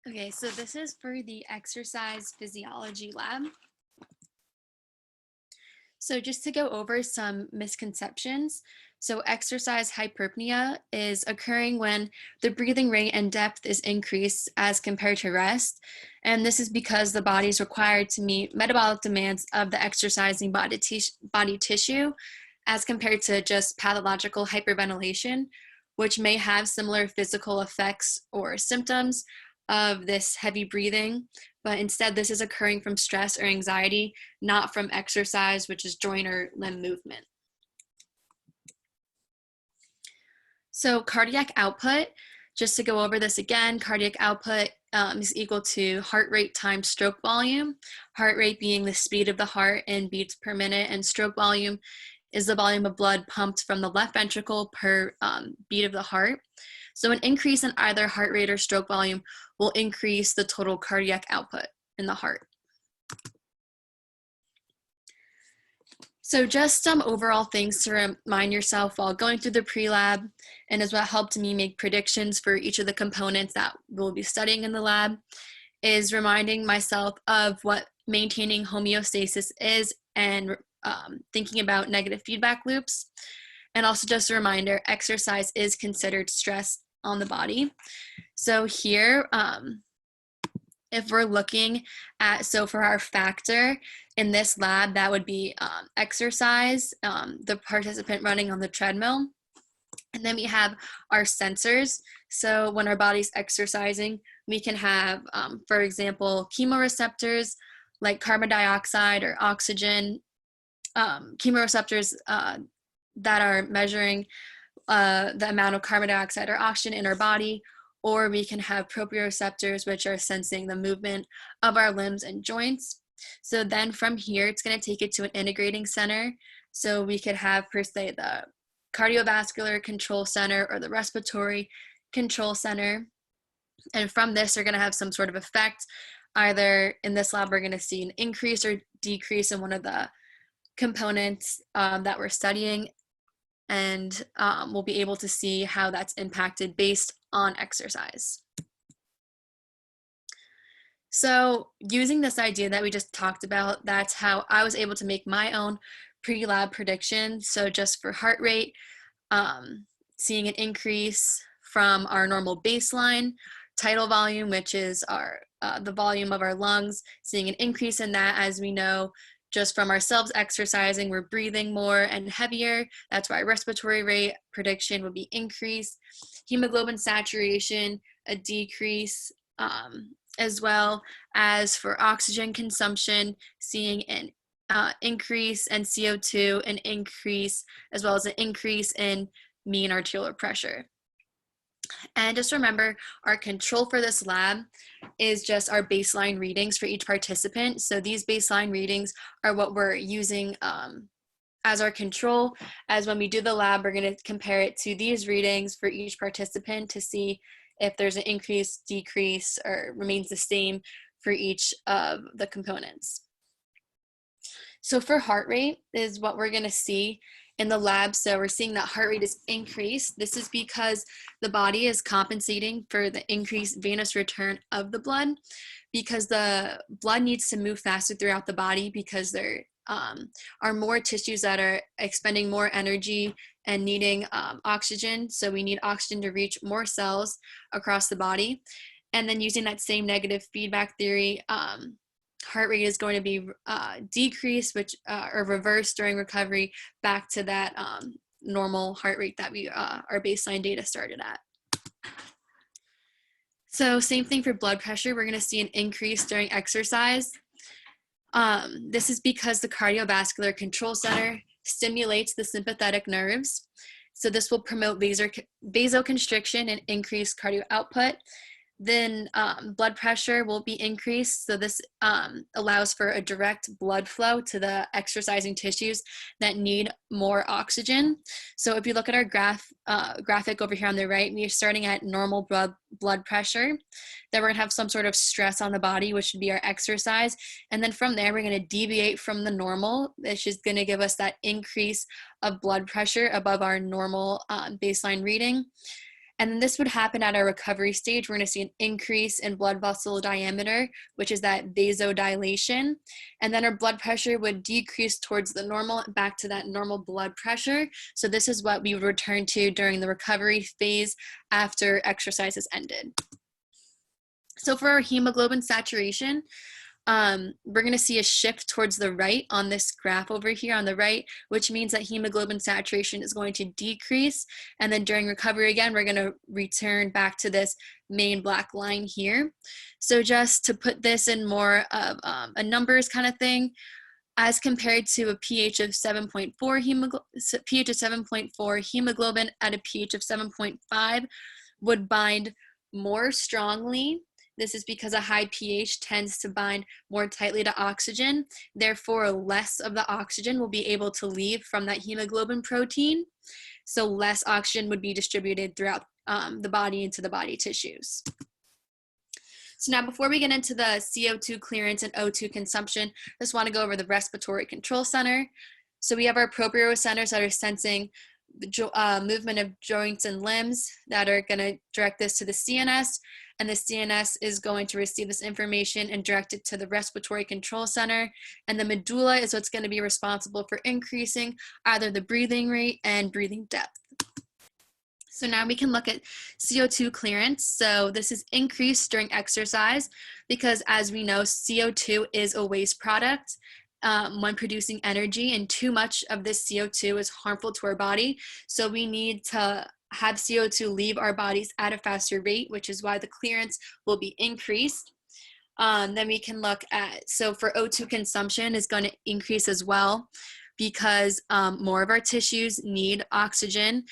Okay, so this is for the exercise physiology lab. So just to go over some misconceptions. So exercise hyperpnea is occurring when the breathing rate and depth is increased as compared to rest. And this is because the body is required to meet metabolic demands of the exercising body tissue as compared to just pathological hyperventilation, which may have similar physical effects or symptoms of this heavy breathing, but instead this is occurring from stress or anxiety, not from exercise, which is joint or limb movement. So cardiac output, just to go over this again, cardiac output is equal to heart rate times stroke volume, heart rate being the speed of the heart in beats per minute, and stroke volume is the volume of blood pumped from the left ventricle per beat of the heart. So an increase in either heart rate or stroke volume will increase the total cardiac output in the heart. So just some overall things to remind yourself while going through the pre-lab, and is what helped me make predictions for each of the components that we'll be studying in the lab, is reminding myself of what maintaining homeostasis is and thinking about negative feedback loops. And also just a reminder, exercise is considered stress on the body. So here, if we're looking at, so for our factor in this lab, that would be exercise, the participant running on the treadmill. And then we have our sensors. So when our body's exercising, we can have, for example, chemoreceptors like carbon dioxide or oxygen, chemoreceptors that are measuring the amount of carbon dioxide or oxygen in our body, or we can have proprioceptors, which are sensing the movement of our limbs and joints. So then from here, it's going to take it to an integrating center. So we could have, per se, the cardiovascular control center or the respiratory control center. And from this, they're going to have some sort of effect. Either in this lab, we're going to see an increase or decrease in one of the components that we're studying, and we'll be able to see how that's impacted based on exercise. So using this idea that we just talked about, that's how I was able to make my own pre-lab prediction. So just for heart rate, seeing an increase from our normal baseline, tidal volume, which is our the volume of our lungs, seeing an increase in that. As we know, just from ourselves exercising, we're breathing more and heavier. That's why respiratory rate prediction would be increased. Hemoglobin saturation, a decrease, as well as for oxygen consumption, seeing an increase, and CO2, an increase, as well as an increase in mean arterial pressure. And just remember, our control for this lab is just our baseline readings for each participant. So these baseline readings are what we're using as our control. As when we do the lab, we're going to compare it to these readings for each participant to see if there's an increase, decrease, or remains the same for each of the components. So for heart rate is what we're going to see in the lab. So we're seeing that heart rate is increased. This is because the body is compensating for the increased venous return of the blood, because the blood needs to move faster throughout the body, because there are more tissues that are expending more energy and needing oxygen. So we need oxygen to reach more cells across the body. And then using that same negative feedback theory, heart rate is going to be decreased, which or reversed during recovery back to that normal heart rate that we our baseline data started at. So same thing for blood pressure. We're going to see an increase during exercise. This is because the cardiovascular control center stimulates the sympathetic nerves. So this will promote vasoconstriction and increase cardio output. Then blood pressure will be increased. So this allows for a direct blood flow to the exercising tissues that need more oxygen. So if you look at our graphic over here on the right, we are starting at normal blood pressure. Then we're gonna have some sort of stress on the body, which would be our exercise. And then from there, we're gonna deviate from the normal, which is gonna give us that increase of blood pressure above our normal baseline reading. And then this would happen at our recovery stage. We're going to see an increase in blood vessel diameter, which is that vasodilation. And then our blood pressure would decrease towards the normal, back to that normal blood pressure. So this is what we would return to during the recovery phase after exercise has ended. So for our hemoglobin saturation, we're going to see a shift towards the right on this graph over here on the right, which means that hemoglobin saturation is going to decrease. And then during recovery again, we're going to return back to this main black line here. So just to put this in more of a numbers kind of thing, as compared to a pH of 7.4 hemoglobin at a pH of 7.5 would bind more strongly. This is because a high pH tends to bind more tightly to oxygen. Therefore, less of the oxygen will be able to leave from that hemoglobin protein. So less oxygen would be distributed throughout the body into the body tissues. So now before we get into the CO2 clearance and O2 consumption, I just want to go over the respiratory control center. So we have our proprioceptors that are sensing the movement of joints and limbs that are going to direct this to the CNS, and the CNS is going to receive this information and direct it to the respiratory control center, and the medulla is what's going to be responsible for increasing either the breathing rate and breathing depth. So now we can look at CO2 clearance. So this is increased during exercise because, as we know, CO2 is a waste product when producing energy, and too much of this CO2 is harmful to our body. So we need to have CO2 leave our bodies at a faster rate, which is why the clearance will be increased. Then we can look at, so for O2 consumption is going to increase as well because more of our tissues need oxygen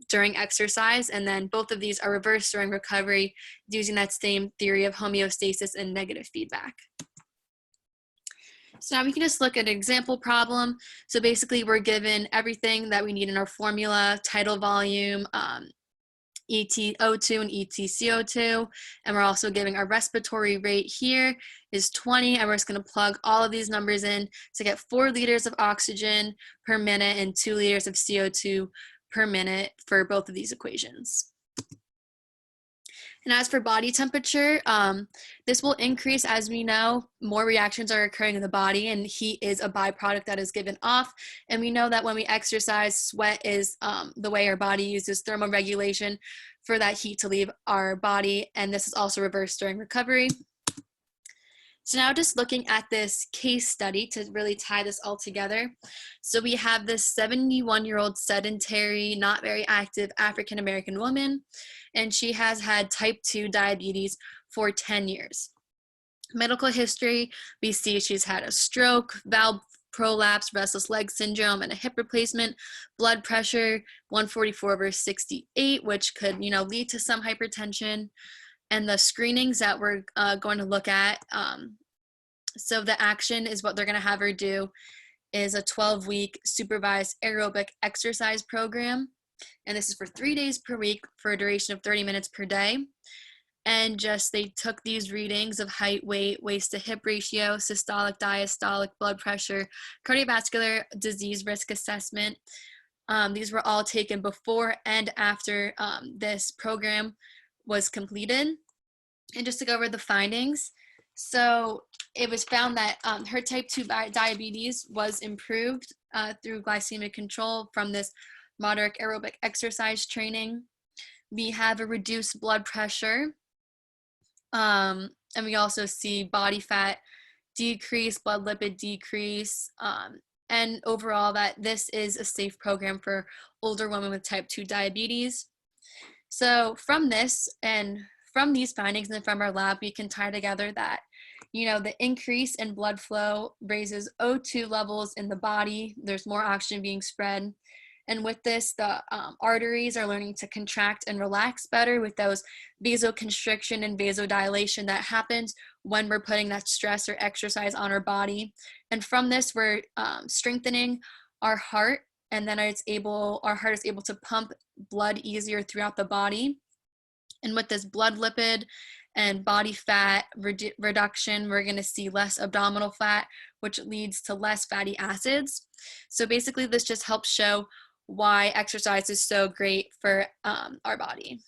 during exercise, and then both of these are reversed during recovery using that same theory of homeostasis and negative feedback. So now we can just look at an example problem. So basically we're given everything that we need in our formula: tidal volume, EtO2 and EtCO2, and we're also giving our respiratory rate here is 20, and we're just going to plug all of these numbers in to get 4 liters of oxygen per minute and 2 liters of CO2 per minute for both of these equations. And as for body temperature, this will increase. As we know, more reactions are occurring in the body, and heat is a byproduct that is given off. And we know that when we exercise, sweat is the way our body uses thermoregulation for that heat to leave our body, and this is also reversed during recovery. So now just looking at this case study to really tie this all together. So we have this 71-year-old sedentary, not very active African-American woman, and she has had type 2 diabetes for 10 years. Medical history, we see she's had a stroke, valve prolapse, restless leg syndrome, and a hip replacement. Blood pressure, 144/68, which could, lead to some hypertension. And the screenings that we're going to look at, so the action is what they're going to have her do is a 12-week supervised aerobic exercise program. And this is for 3 days per week for a duration of 30 minutes per day. And they took these readings of height, weight, waist to hip ratio, systolic, diastolic, blood pressure, cardiovascular disease risk assessment. These were all taken before and after this program was completed. And just to go over the findings, so it was found that her type 2 diabetes was improved through glycemic control from this moderate aerobic exercise training. We have a reduced blood pressure, and we also see body fat decrease, blood lipid decrease, and overall that this is a safe program for older women with type 2 diabetes. So from this and from these findings and from our lab, we can tie together that, the increase in blood flow raises O2 levels in the body. There's more oxygen being spread. And with this, the arteries are learning to contract and relax better with those vasoconstriction and vasodilation that happens when we're putting that stress or exercise on our body. And from this, we're strengthening our heart, and then our heart is able to pump blood easier throughout the body. And with this blood lipid and body fat reduction, we're going to see less abdominal fat, which leads to less fatty acids. So basically, this just helps show why exercise is so great for our body.